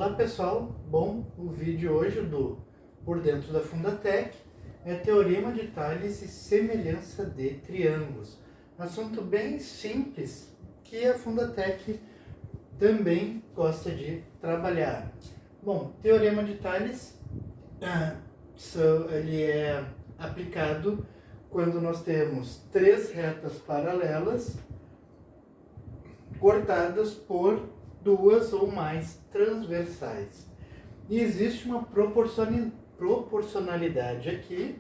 Olá pessoal, bom, o vídeo hoje do Por Dentro da Fundatec é Teorema de Tales e Semelhança de Triângulos. Um assunto bem simples que a Fundatec também gosta de trabalhar. Bom, Teorema de Tales ele é aplicado quando nós temos três retas paralelas cortadas por duas ou mais transversais. E existe uma proporcionalidade aqui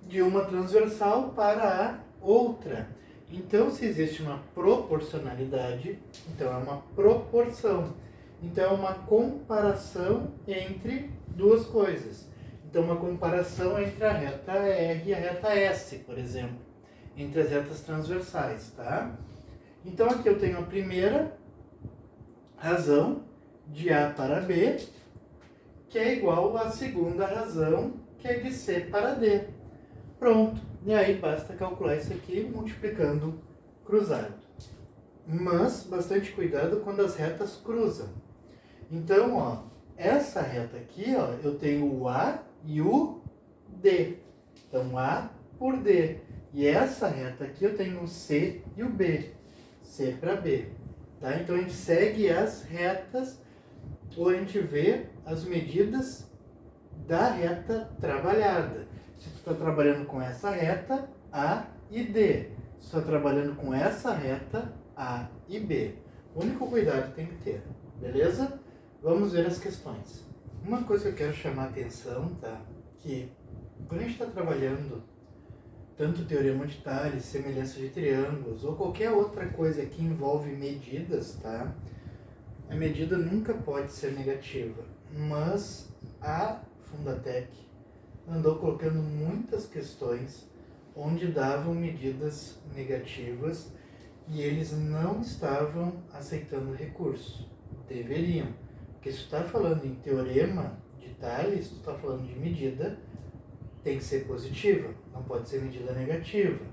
de uma transversal para a outra. Então, se existe uma proporcionalidade, então é uma proporção. Então, é uma comparação entre duas coisas. Então, uma comparação entre a reta R e a reta S, por exemplo, entre as retas transversais, tá? Então, aqui eu tenho a primeira razão de A para B, que é igual à segunda razão, que é de C para D. Pronto. E aí basta calcular isso aqui multiplicando cruzado. Mas bastante cuidado quando as retas cruzam. Então, ó, essa reta aqui, ó, eu tenho o A e o D. Então, A por D. E essa reta aqui eu tenho o C e o B. C para B. Tá? Então, a gente segue as retas, ou a gente vê as medidas da reta trabalhada. Se tu está trabalhando com essa reta, A e D. Se tu está trabalhando com essa reta, A e B. O único cuidado que tem que ter, beleza? Vamos ver as questões. Uma coisa que eu quero chamar a atenção, tá? Que quando a gente está trabalhando tanto teorema de Tales, semelhança de triângulos, ou qualquer outra coisa que envolve medidas, tá? A medida nunca pode ser negativa, mas a Fundatec andou colocando muitas questões onde davam medidas negativas e eles não estavam aceitando recurso. Deveriam, porque se tu está falando em teorema de Tales, tu está falando de medida, tem que ser positiva, não pode ser medida negativa.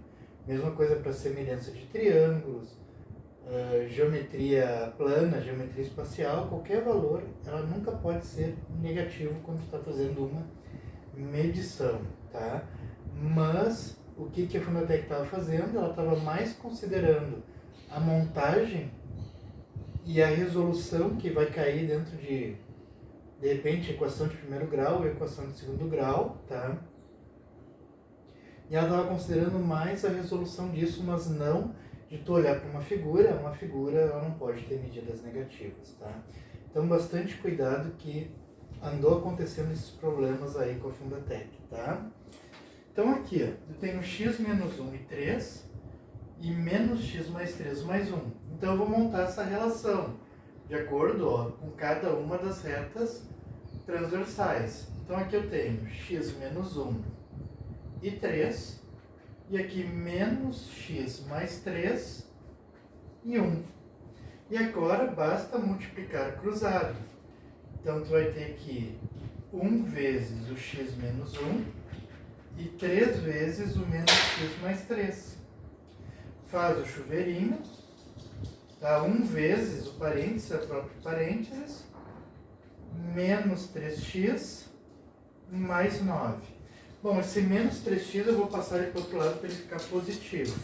Mesma coisa para semelhança de triângulos, geometria plana, geometria espacial, qualquer valor, ela nunca pode ser negativo quando está fazendo uma medição, tá? Mas o que a Fundatec estava fazendo? Ela estava mais considerando a montagem e a resolução que vai cair dentro de repente, equação de primeiro grau e equação de segundo grau, tá? E ela estava considerando mais a resolução disso, mas não de tu olhar para uma figura ela não pode ter medidas negativas, tá? Então, bastante cuidado que andou acontecendo esses problemas aí com a Fundatec, tá? Então, aqui, ó, eu tenho x menos 1 e 3 e menos x mais 3 mais 1. Então, eu vou montar essa relação de acordo, ó, com cada uma das retas transversais. Então, aqui eu tenho x menos 1 e 3, e aqui menos x mais 3 e 1. E agora basta multiplicar cruzado. Então, tu vai ter aqui 1 vezes o x menos 1 e 3 vezes o menos x mais 3. Faz o chuveirinho, tá? 1 vezes o parênteses, a própria parênteses, menos 3x mais 9. Bom, esse menos 3x eu vou passar ele para o outro lado para ele ficar positivo.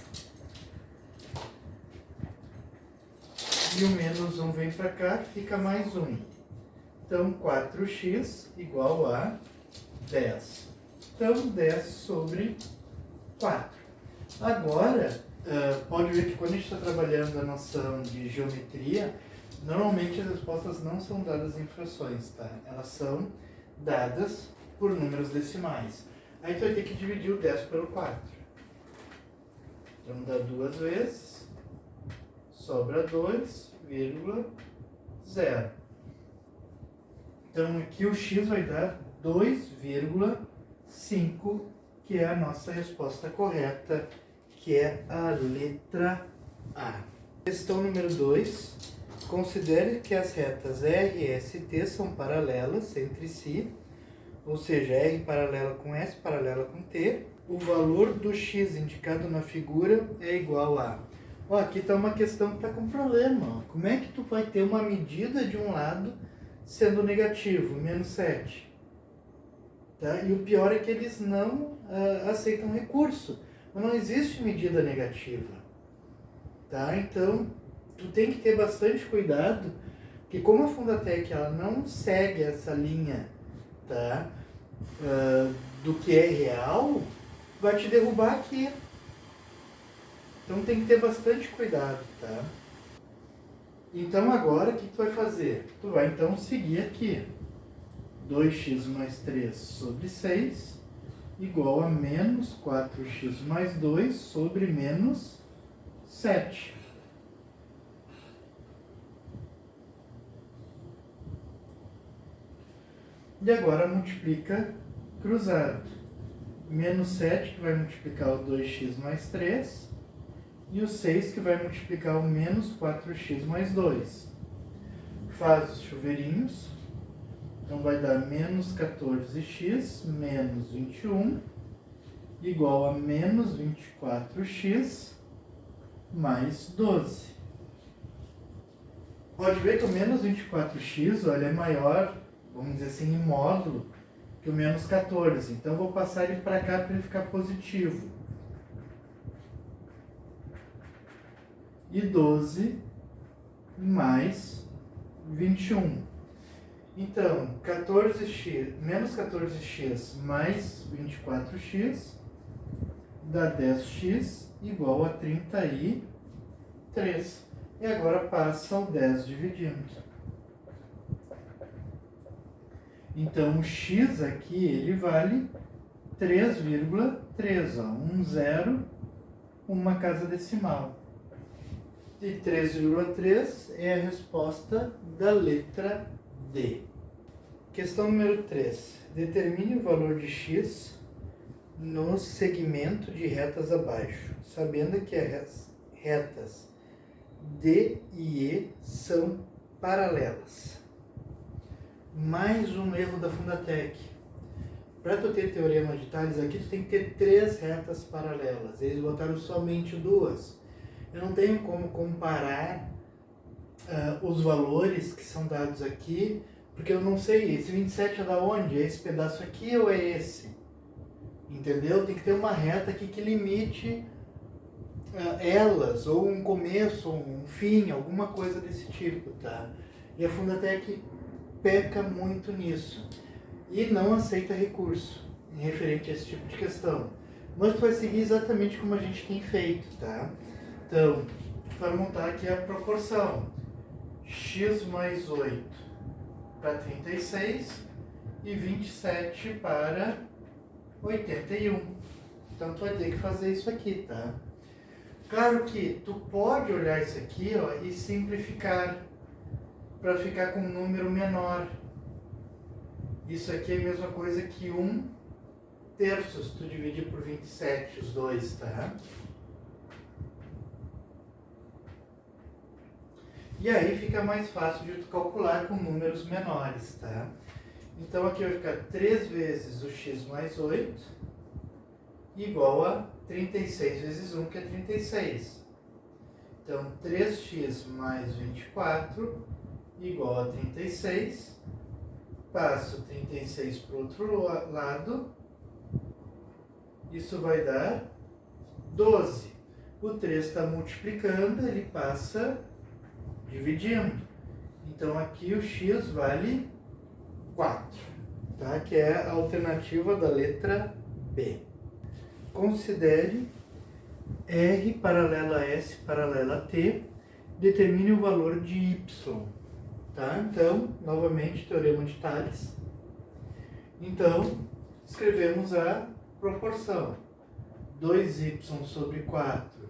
E o menos 1 vem para cá, fica mais 1. Então, 4x igual a 10. Então, 10 sobre 4. Agora, pode ver que quando a gente está trabalhando a noção de geometria, normalmente as respostas não são dadas em frações, tá? Elas são dadas por números decimais. Aí tu vai ter que dividir o 10 pelo 4. Então dá 2 vezes, sobra 2,0. Então aqui o x vai dar 2,5, que é a nossa resposta correta, que é a letra A. Questão número 2. Considere que as retas R e ST são paralelas entre si, ou seja, R paralela com S paralela com T. O valor do x indicado na figura é igual a... Ó, aqui está uma questão que está com problema. Ó. Como é que tu vai ter uma medida de um lado sendo negativo, menos 7. Tá? E o pior é que eles não aceitam recurso. Não existe medida negativa. Tá? Então, tu tem que ter bastante cuidado, porque como a Fundatec ela não segue essa linha, tá? Do que é real, vai te derrubar aqui. Então tem que ter bastante cuidado, tá? Então agora o que tu vai fazer? Tu vai então seguir aqui. 2x mais 3 sobre 6 igual a menos 4x mais 2 sobre menos 7. E agora multiplica cruzado. Menos 7 que vai multiplicar o 2x mais 3 e o 6 que vai multiplicar o menos 4x mais 2. Faz os chuveirinhos. Então vai dar menos 14x menos 21 igual a menos 24x mais 12. Pode ver que o menos 24x, olha, é maior, vamos dizer assim, em módulo, que o menos 14. Então, eu vou passar ele para cá para ele ficar positivo. E 12 mais 21. Então, 14x, menos 14x mais 24x dá 10x igual a 33. E agora passa o 10 dividindo. Então, o x aqui, ele vale 3,3, um zero, uma casa decimal. E 3,3 é a resposta da letra D. Questão número 3. Determine o valor de x no segmento de retas abaixo, sabendo que as retas D e E são paralelas. Mais um erro da Fundatec. Para tu ter teorema de Tales aqui, tu tem que ter 3 retas paralelas. Eles botaram somente 2. Eu não tenho como comparar os valores que são dados aqui, porque eu não sei, esse 27 é da onde? É esse pedaço aqui ou é esse? Entendeu? Tem que ter uma reta aqui que limite elas, ou um começo, ou um fim, alguma coisa desse tipo, tá? E a Fundatec peca muito nisso. E não aceita recurso em referente a esse tipo de questão. Mas tu vai seguir exatamente como a gente tem feito, tá? Então, vai montar aqui a proporção. X mais 8 para 36 e 27 para 81. Então, tu vai ter que fazer isso aqui, tá? Claro que tu pode olhar isso aqui, ó, e simplificar para ficar com um número menor. Isso aqui é a mesma coisa que 1/3, se tu dividir por 27, os dois, tá? E aí fica mais fácil de tu calcular com números menores, tá? Então aqui vai ficar 3 vezes o x mais 8 igual a 36 vezes 1, que é 36. Então 3x mais 24 igual a 36. Passo 36 para o outro lado. Isso vai dar 12. O 3 está multiplicando, ele passa dividindo. Então aqui o x vale 4, tá? Que é a alternativa da letra B. Considere R paralela a S paralela a T, determine o valor de y, tá? Então, novamente, teorema de Tales. Então, escrevemos a proporção. 2y sobre 4,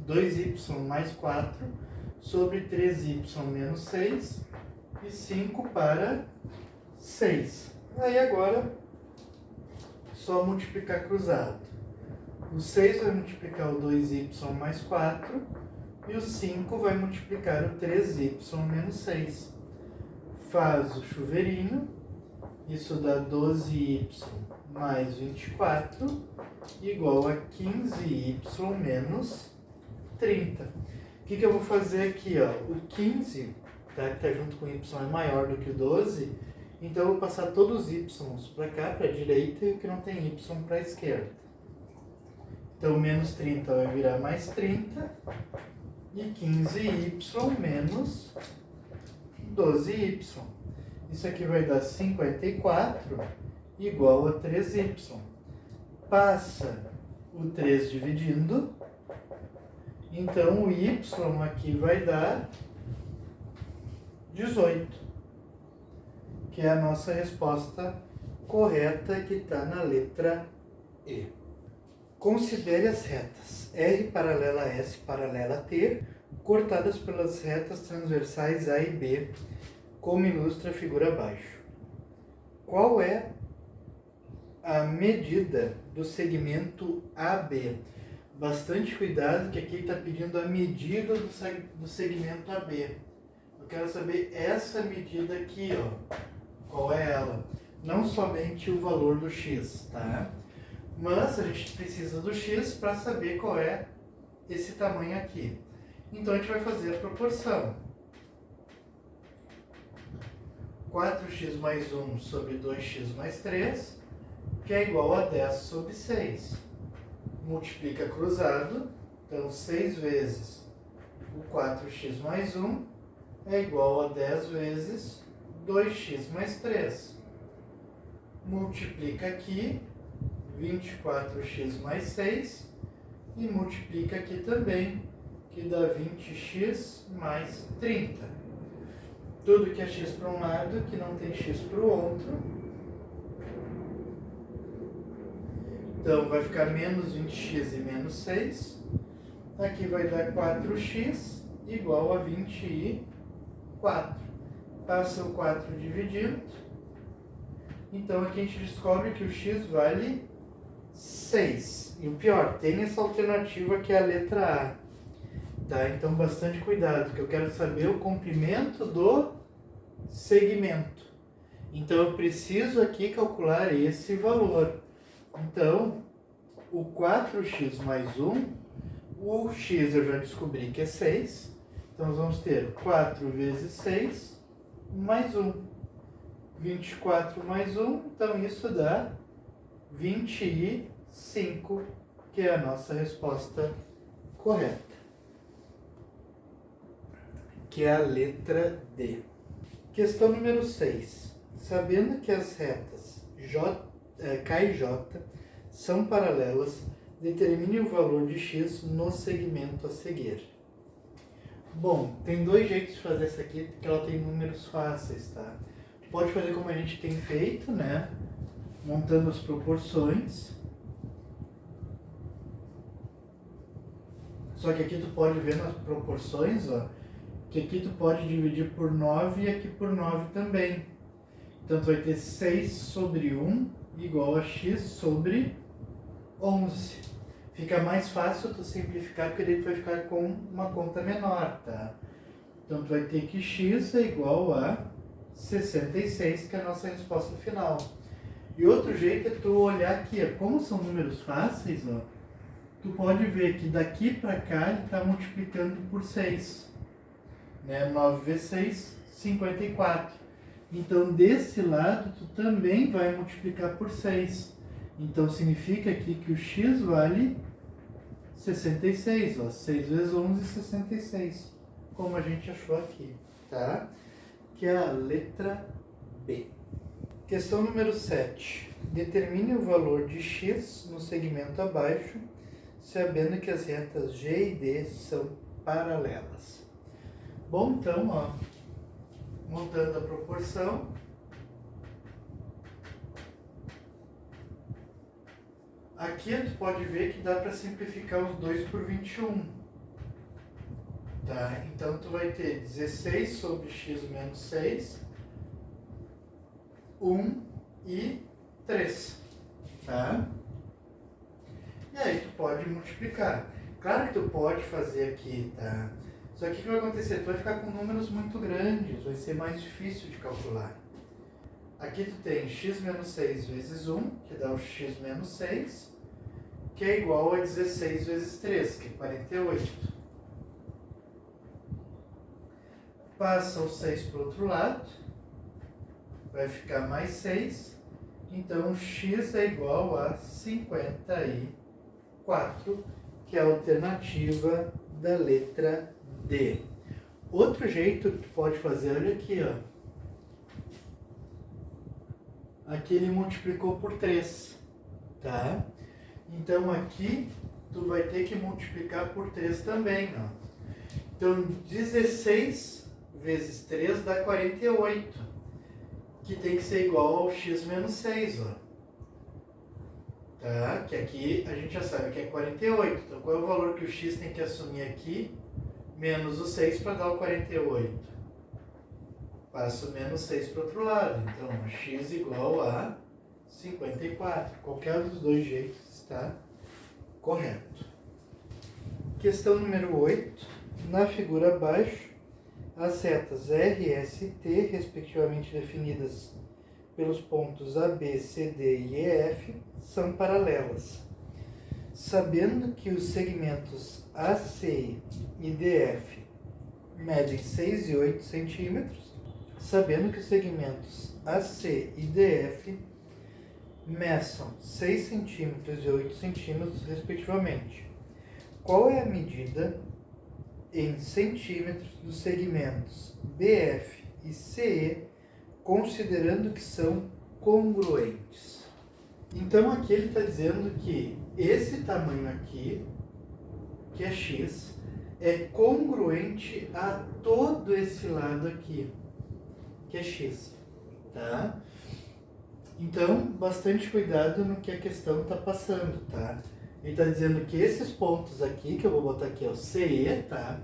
2y mais 4 sobre 3y menos 6 e 5 para 6. Aí agora, só multiplicar cruzado. O 6 vai multiplicar o 2y mais 4 e o 5 vai multiplicar o 3y menos 6. Faz o chuveirinho, isso dá 12y mais 24 igual a 15y menos 30. O que eu vou fazer aqui, ó? O 15 tá? Que está junto com y é maior do que o 12, então eu vou passar todos os y para cá, para a direita, e o que não tem y para a esquerda. Então, menos 30 vai virar mais 30, e 15y menos 12y. Isso aqui vai dar 54 igual a 3y. Passa o 3 dividindo, então o y aqui vai dar 18, que é a nossa resposta correta que está na letra E. Considere as retas R paralela a S paralela a T, cortadas pelas retas transversais A e B, como ilustra a figura abaixo. Qual é a medida do segmento AB? Bastante cuidado, que aqui está pedindo a medida do segmento AB. Eu quero saber essa medida aqui, ó. Qual é ela? Não somente o valor do x, tá? Mas a gente precisa do x para saber qual é esse tamanho aqui. Então a gente vai fazer a proporção. 4x mais 1 sobre 2x mais 3, que é igual a 10 sobre 6. Multiplica cruzado, então 6 vezes o 4x mais 1 é igual a 10 vezes 2x mais 3. Multiplica aqui 24x mais 6 e multiplica aqui também, que dá 20x mais 30. Tudo que é x para um lado, que não tem x para o outro. Então, vai ficar menos 20x e menos 6. Aqui vai dar 4x igual a 24. Passa o 4 dividindo. Então, aqui a gente descobre que o x vale 6. E o pior, tem essa alternativa que é a letra A. Tá? Então, bastante cuidado, que eu quero saber o comprimento do segmento. Então, eu preciso aqui calcular esse valor. Então, o 4x mais 1, o x eu já descobri que é 6. Então, nós vamos ter 4 vezes 6 mais 1. 24 mais 1, então isso dá 25, que é a nossa resposta correta, que é a letra D. Questão número 6. Sabendo que as retas K e J são paralelas, determine o valor de x no segmento a seguir. Bom, tem dois jeitos de fazer essa aqui, porque ela tem números fáceis, tá? Pode fazer como a gente tem feito, né? Montando as proporções. Só que aqui tu pode ver nas proporções, ó, que aqui tu pode dividir por 9 e aqui por 9 também. Então tu vai ter 6 sobre 1 igual a x sobre 11. Fica mais fácil tu simplificar, porque daí tu vai ficar com uma conta menor, tá? Então tu vai ter que x é igual a 66, que é a nossa resposta final. E outro jeito é tu olhar aqui, ó, como são números fáceis, ó, tu pode ver que daqui para cá ele está multiplicando por 6. Né? 9 vezes 6, 54. Então, desse lado, tu também vai multiplicar por 6. Então, significa aqui que o x vale 66. Ó, 6 vezes 11, 66. Como a gente achou aqui, tá? Que é a letra B. Questão número 7. Determine o valor de x no segmento abaixo, sabendo que as retas G e D são paralelas. Bom, então, ó, montando a proporção, aqui tu pode ver que dá para simplificar os 2 por 21. Tá? Então, tu vai ter 16 sobre x menos 6, 1 e 3. Tá? E aí, tu pode multiplicar. Claro que tu pode fazer aqui, tá? Só que o que vai acontecer? Tu vai ficar com números muito grandes, vai ser mais difícil de calcular. Aqui tu tem x menos 6 vezes 1, que dá o x menos 6, que é igual a 16 vezes 3, que é 48. Passa o 6 para o outro lado, vai ficar mais 6. Então, x é igual a 54, que é a alternativa da letra D. Outro jeito que tu pode fazer, olha aqui, ó. Aqui ele multiplicou por 3, tá? Então, aqui tu vai ter que multiplicar por 3 também, ó. Então, 16 vezes 3 dá 48, que tem que ser igual ao x menos 6, ó. Tá? Que aqui a gente já sabe que é 48. Então, qual é o valor que o x tem que assumir aqui? Menos o 6 para dar o 48. Passo menos 6 para o outro lado. Então, x igual a 54. Qualquer dos dois jeitos está correto. Questão número 8. Na figura abaixo, as setas R, S e T, respectivamente definidas pelos pontos A, B, C, D e E, F, são paralelas. Sabendo que os segmentos AC e DF medem 6 e 8 centímetros, sabendo que os segmentos AC e DF meçam 6 centímetros e 8 centímetros, respectivamente, qual é a medida em centímetros dos segmentos BF e CE, considerando que são congruentes? Então aqui ele está dizendo que esse tamanho aqui, que é x, é congruente a todo esse lado aqui, que é x, tá? Então, bastante cuidado no que a questão está passando, tá? Ele está dizendo que esses pontos aqui, que eu vou botar aqui, é o CE, tá?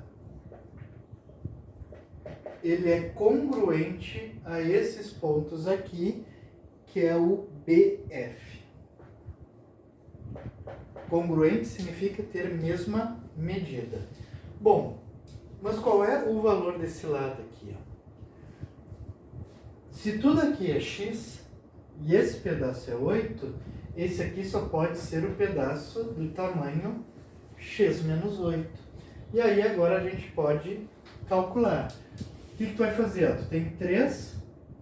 Ele é congruente a esses pontos aqui, que é o BF. Congruente significa ter a mesma medida. Bom, mas qual é o valor desse lado aqui, ó? Se tudo aqui é x e esse pedaço é 8, esse aqui só pode ser o pedaço do tamanho x menos 8. E aí agora a gente pode calcular. O que tu vai fazer? Ó, tu tem 3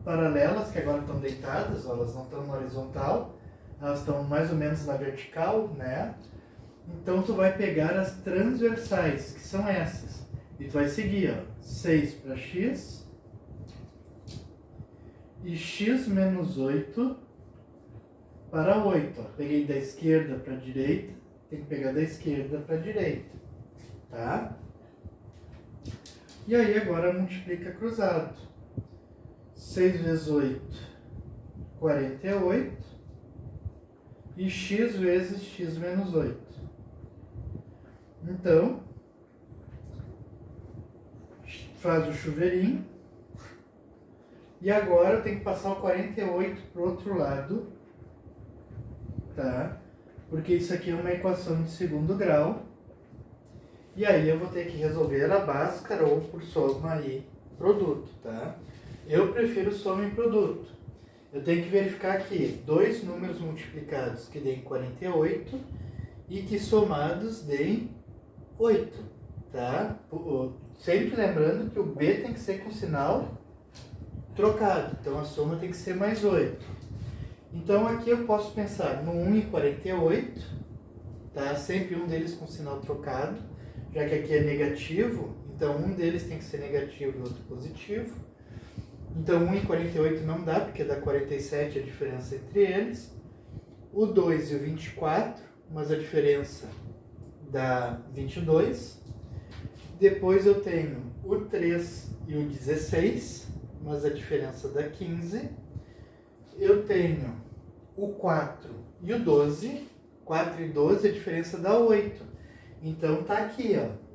paralelas que agora estão deitadas, ó, elas não estão na horizontal, elas estão mais ou menos na vertical, né? Então tu vai pegar as transversais, que são essas. E tu vai seguir, ó, 6 para x e x menos 8 para 8. Ó. Peguei da esquerda para a direita, tem que pegar da esquerda para a direita, tá? E aí agora multiplica cruzado. 6 vezes 8, 48. E x vezes x menos 8. Então, faz o chuveirinho. E agora eu tenho que passar o 48 para o outro lado, tá? Porque isso aqui é uma equação de segundo grau. E aí eu vou ter que resolver a Bhaskara ou por soma e produto, tá? Eu prefiro soma e produto. Eu tenho que verificar aqui dois números multiplicados que deem 48 e que somados deem 8, tá? Sempre lembrando que o B tem que ser com sinal trocado, então a soma tem que ser mais 8. Então aqui eu posso pensar no 1 e 48, tá? Sempre um deles com sinal trocado, já que aqui é negativo, então um deles tem que ser negativo e outro positivo. Então 1 e 48 não dá, porque dá 47 a diferença entre eles. O 2 e o 24, mas a diferença dá 22. Depois eu tenho o 3 e o 16, mas a diferença dá 15. Eu tenho o 4 e o 12. 4 e 12, a diferença dá 8. Então tá aqui, ó.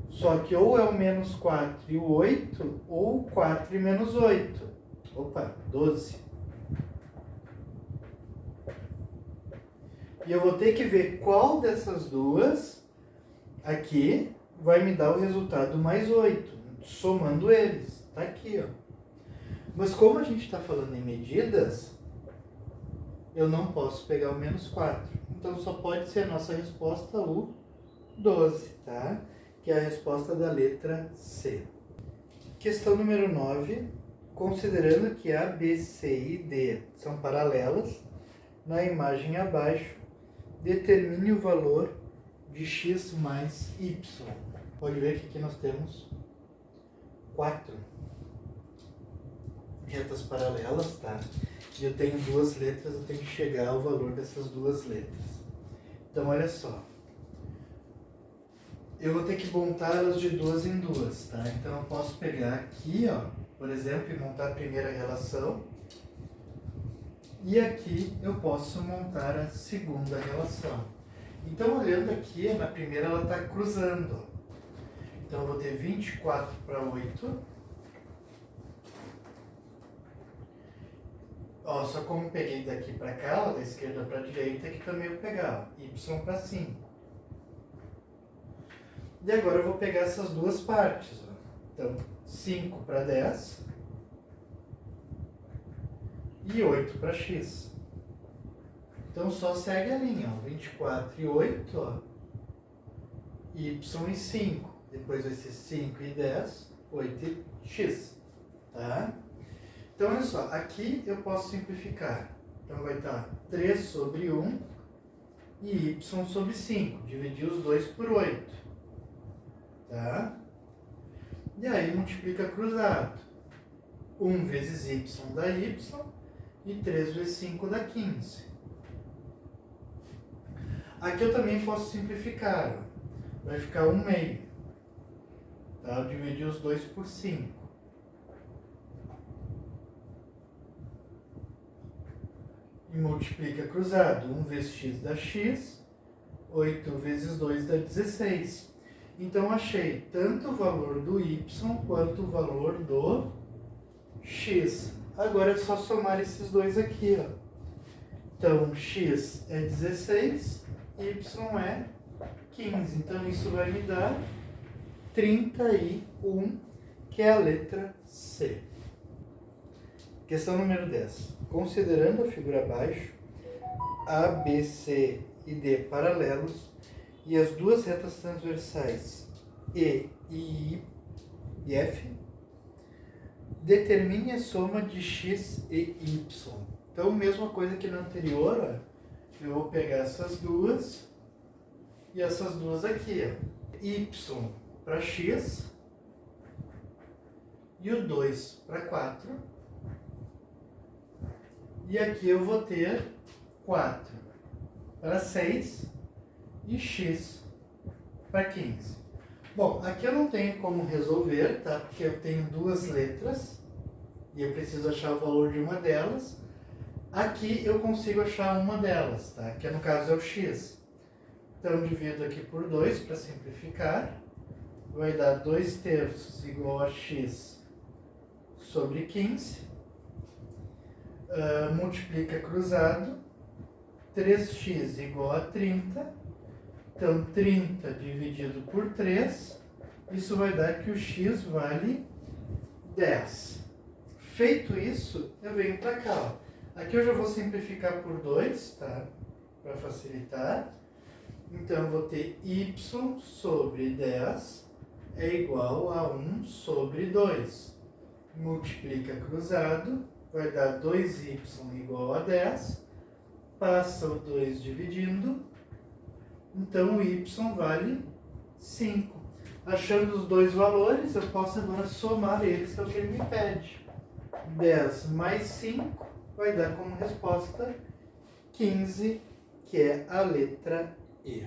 Só que ou é o menos 4 e o 8, ou 4 e menos 8. Opa, 12. E eu vou ter que ver qual dessas duas aqui vai me dar o resultado mais 8, somando eles. Tá aqui, ó. Mas como a gente está falando em medidas, eu não posso pegar o menos 4. Então só pode ser a nossa resposta o 12, tá? Que é a resposta da letra C. Questão número 9. Considerando que A, B, C e D são paralelas, na imagem abaixo, determine o valor de x mais y. Pode ver que aqui nós temos 4 retas paralelas, tá? E eu tenho duas letras, eu tenho que chegar ao valor dessas duas letras. Então, olha só. Eu vou ter que montar elas de duas em duas, tá? Então, eu posso pegar aqui, ó, por exemplo, e montar a primeira relação. E aqui eu posso montar a segunda relação. Então, olhando aqui, na primeira ela está cruzando. Então, eu vou ter 24 para 8. Ó, só como peguei daqui para cá, ó, da esquerda para a direita, aqui também eu vou pegar ó, y para 5. E agora eu vou pegar essas duas partes. Ó. Então, 5 para 10 e 8 para x. Então, só segue a linha, ó, 24 e 8, ó, y e 5. Depois vai ser 5 e 10, 8 e x. Tá? Então, olha só, aqui eu posso simplificar. Então, vai estar 3 sobre 1 e y sobre 5. Dividir os dois por 8. Tá? E aí, multiplica cruzado. 1 vezes y dá y e 3 vezes 5 dá 15. Aqui eu também posso simplificar. Ó. Vai ficar 1 meio. Tá? Eu dividi os dois por 5. E multiplica cruzado. 1 vezes x dá x. 8 vezes 2 dá 16. Então, achei tanto o valor do y quanto o valor do x. Agora é só somar esses dois aqui, ó. Então, x é 16, y é 15. Então, isso vai me dar 31, que é a letra C. Questão número 10. Considerando a figura abaixo, A, B, C e D paralelos e as duas retas transversais E e F, determine a soma de x e y. Então, mesma coisa que na anterior, ó, eu vou pegar essas duas e essas duas aqui, ó. Y para x e o 2 para 4. E aqui eu vou ter 4 para 6 e x para 15. Bom, aqui eu não tenho como resolver, tá? Porque eu tenho duas letras e eu preciso achar o valor de uma delas. Aqui eu consigo achar uma delas, tá? Que no caso é o x. Então, divido aqui por 2 para simplificar. Vai dar 2/3 igual a x sobre 15. Multiplica cruzado. 3x igual a 30. Então, 30 dividido por 3. Isso vai dar que o x vale 10. Feito isso, eu venho para cá. Ó. Aqui eu já vou simplificar por 2, tá? Para facilitar. Então, eu vou ter y sobre 10 é igual a 1 sobre 2. Multiplica cruzado, vai dar 2y igual a 10. Passa o 2 dividindo. Então, o y vale 5. Achando os dois valores, eu posso agora somar eles, que é o que ele me pede. 10 mais 5 vai dar como resposta 15, que é a letra E.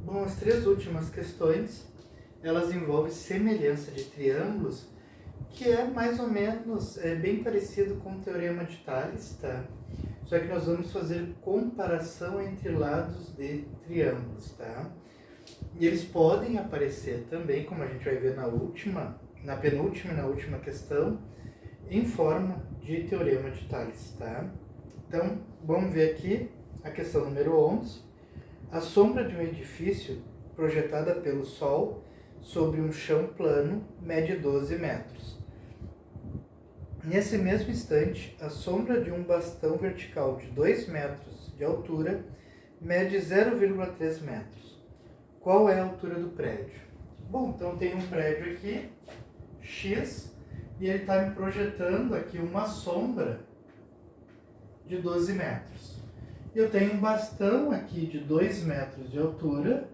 Bom, as três últimas questões, elas envolvem semelhança de triângulos, que é mais ou menos bem parecido com o teorema de Tales, tá? Só que nós vamos fazer comparação entre lados de triângulos, tá? E eles podem aparecer também, como a gente vai ver na penúltima e na última questão, em forma de teorema de Tales, tá? Então, vamos ver aqui a questão número 11. A sombra de um edifício projetada pelo Sol sobre um chão plano mede 12 metros. Nesse mesmo instante, a sombra de um bastão vertical de 2 metros de altura mede 0,3 metros. Qual é a altura do prédio? Bom, então tem um prédio aqui x, e ele está me projetando aqui uma sombra de 12 metros. Eu tenho um bastão aqui de 2 metros de altura,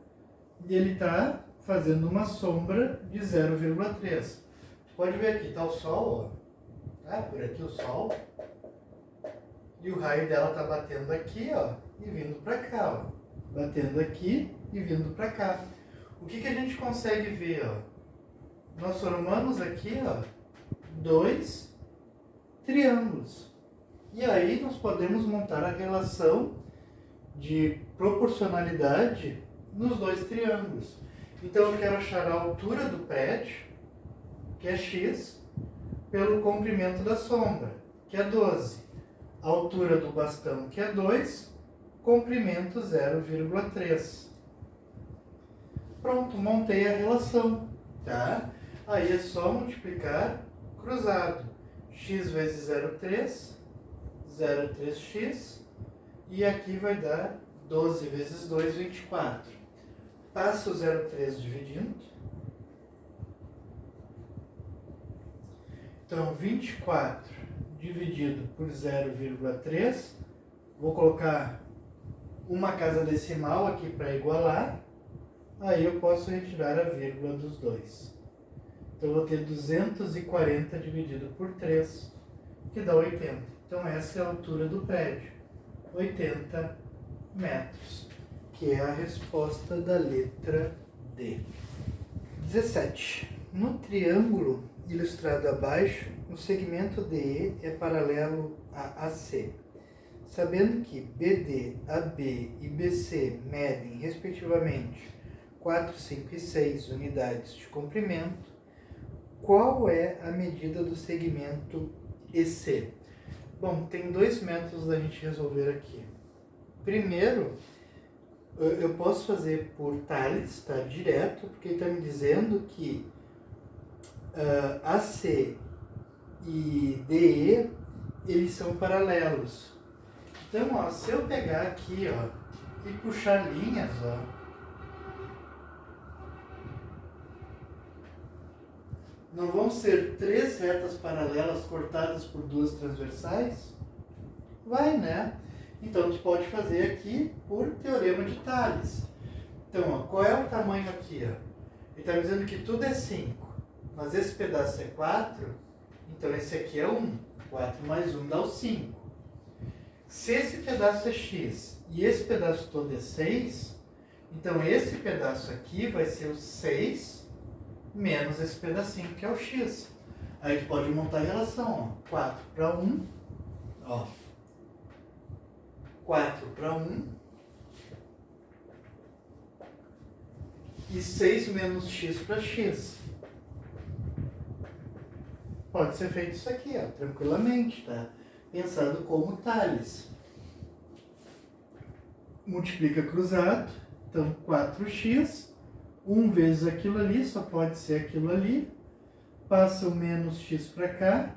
e ele está fazendo uma sombra de 0,3. Pode ver aqui, está o Sol, ó. Tá por aqui o Sol. E o raio dela está batendo aqui, ó, e vindo para cá, ó. Batendo aqui e vindo para cá. O que a gente consegue ver, ó? Nós formamos aqui, ó, 2 triângulos. E aí nós podemos montar a relação de proporcionalidade nos 2 triângulos. Então eu quero achar a altura do prédio, que é x, pelo comprimento da sombra, que é 12. A altura do bastão, que é 2, comprimento 0,3. Pronto, montei a relação, tá? Aí é só multiplicar cruzado. X vezes 0,3, 0,3x, e aqui vai dar 12 vezes 2, 24. Passa o 0,3 dividindo. Então, 24 dividido por 0,3. Vou colocar uma casa decimal aqui para igualar. Aí eu posso retirar a vírgula dos dois. Então, eu vou ter 240 dividido por 3, que dá 80. Então, essa é a altura do prédio, 80 metros, que é a resposta da letra D. 17. No triângulo ilustrado abaixo, o segmento DE é paralelo a AC. Sabendo que BD, AB e BC medem, respectivamente, 4, 5 e 6 unidades de comprimento, qual é a medida do segmento EC? Bom, tem 2 métodos da gente resolver aqui. Primeiro, eu posso fazer por Tales, tá? Direto, porque ele está me dizendo que AC e DE, eles são paralelos. Então, ó, se eu pegar aqui, ó, e puxar linhas, ó, não vão ser 3 retas paralelas cortadas por 2 transversais? Vai, né? Então, tu pode fazer aqui por teorema de Tales. Então, ó, qual é o tamanho aqui? Ó? Ele está me dizendo que tudo é 5, mas esse pedaço é 4, então esse aqui é 1. 4 mais 1 dá o 5. Se esse pedaço é x e esse pedaço todo é 6, então esse pedaço aqui vai ser o 6 menos esse pedacinho que é o x. Aí tu pode montar a relação, ó. 4 para 1, ó. 4 para 1 e 6 menos x para x. Pode ser feito isso aqui, ó, tranquilamente, tá? Pensando como Tales. Multiplica cruzado, então 4x, 1 vezes aquilo ali, só pode ser aquilo ali. Passa o menos x para cá,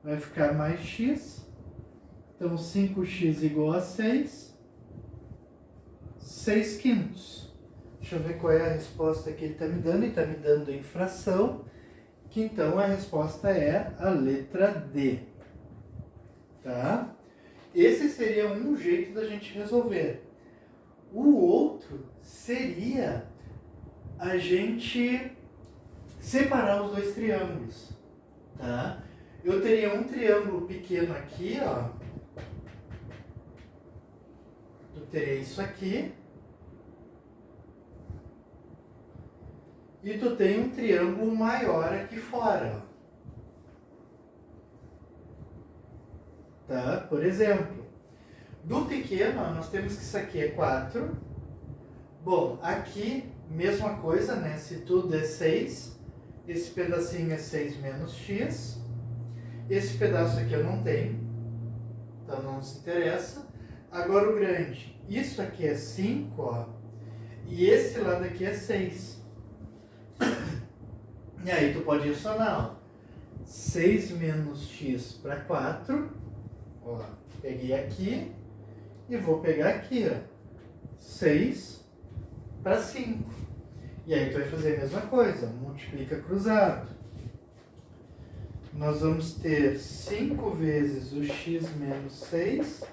vai ficar mais x. Então 5x igual a 6, 6 quintos. Deixa eu ver qual é a resposta que ele está me dando. Ele está me dando em fração, que então a resposta é a letra D. Tá? Esse seria um jeito da gente resolver. O outro seria a gente separar os 2 triângulos. Tá? Eu teria um triângulo pequeno aqui, ó. Eu teria isso aqui. E tu tem um triângulo maior aqui fora, ó. Tá? Por exemplo, do pequeno, ó, nós temos que isso aqui é 4. Bom, aqui, mesma coisa, né? Se tudo é 6, esse pedacinho é 6 menos x. Esse pedaço aqui eu não tenho, então não nos interessa. Agora o grande, isso aqui é 5, ó, e esse lado aqui é 6. E aí tu pode adicionar, ó, 6 menos x para 4, ó, peguei aqui e vou pegar aqui, ó, 6 para 5. E aí tu vai fazer a mesma coisa, multiplica cruzado. nós vamos ter 5 vezes o x menos 6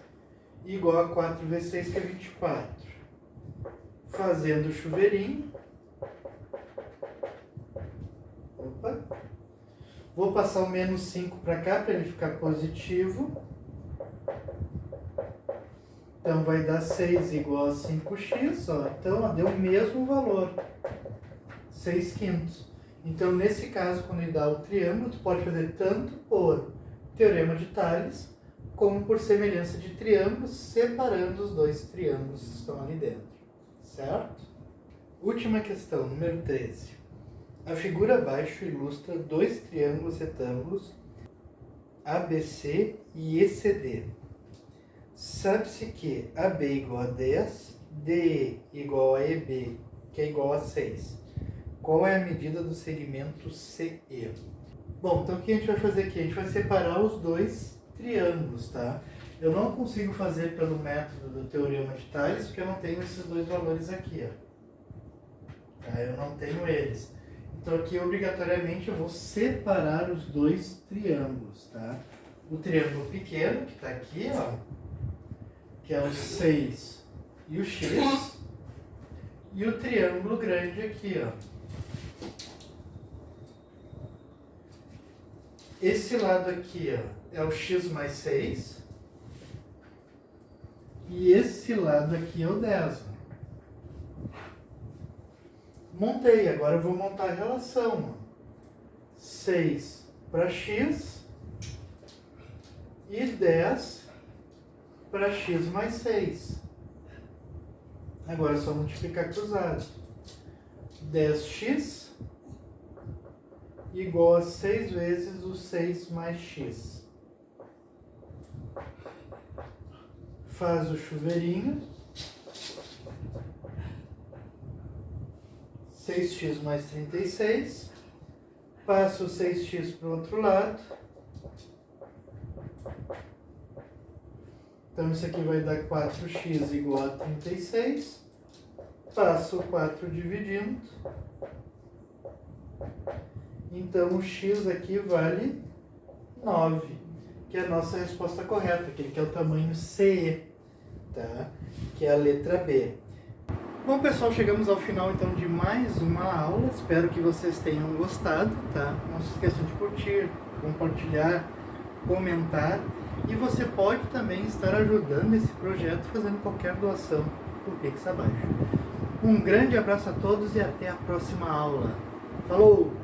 igual a 4 vezes 6, que é 24. Fazendo o chuveirinho. Opa. Vou passar o menos 5 para cá, para ele ficar positivo. Então, vai dar 6 igual a 5x, ó. Então, ó, deu o mesmo valor, 6 quintos. Então, nesse caso, quando ele dá o triângulo, tu pode fazer tanto por teorema de Tales, como por semelhança de triângulos, separando os dois triângulos que estão ali dentro. Certo? Última questão, número 13. A figura abaixo ilustra dois triângulos retângulos ABC e ECD. Sabe-se que AB igual a 10, DE igual a EB, que é igual a 6. Qual é a medida do segmento CE? Bom, então o que a gente vai fazer aqui? A gente vai separar os dois triângulos, tá? Eu não consigo fazer pelo método do teorema de Tales, porque eu não tenho esses dois valores aqui, ó. Tá? Eu não tenho eles. Então aqui, obrigatoriamente, eu vou separar os dois triângulos, tá? O triângulo pequeno, que está aqui, ó, que é o 6 e o x, e o triângulo grande aqui, ó. Esse lado aqui, ó, é o x mais 6, e esse lado aqui é o 10. Ó. Montei, agora eu vou montar a relação. Ó. 6 para x e 10 para x mais 6. Agora é só multiplicar cruzado. 10x igual a 6 vezes o 6 mais x. Faz o chuveirinho. 6x mais 36. Passa o 6x para o outro lado. Então, isso aqui vai dar 4x igual a 36. Passa o 4 dividindo. Então, o x aqui vale 9, que é a nossa resposta correta, aquele que é o tamanho CE, tá? Que é a letra B. Bom, pessoal, chegamos ao final, então, de mais uma aula. Espero que vocês tenham gostado, tá? Não se esqueçam de curtir, compartilhar, comentar. E você pode também estar ajudando esse projeto fazendo qualquer doação por Pix abaixo. Um grande abraço a todos e até a próxima aula. Falou!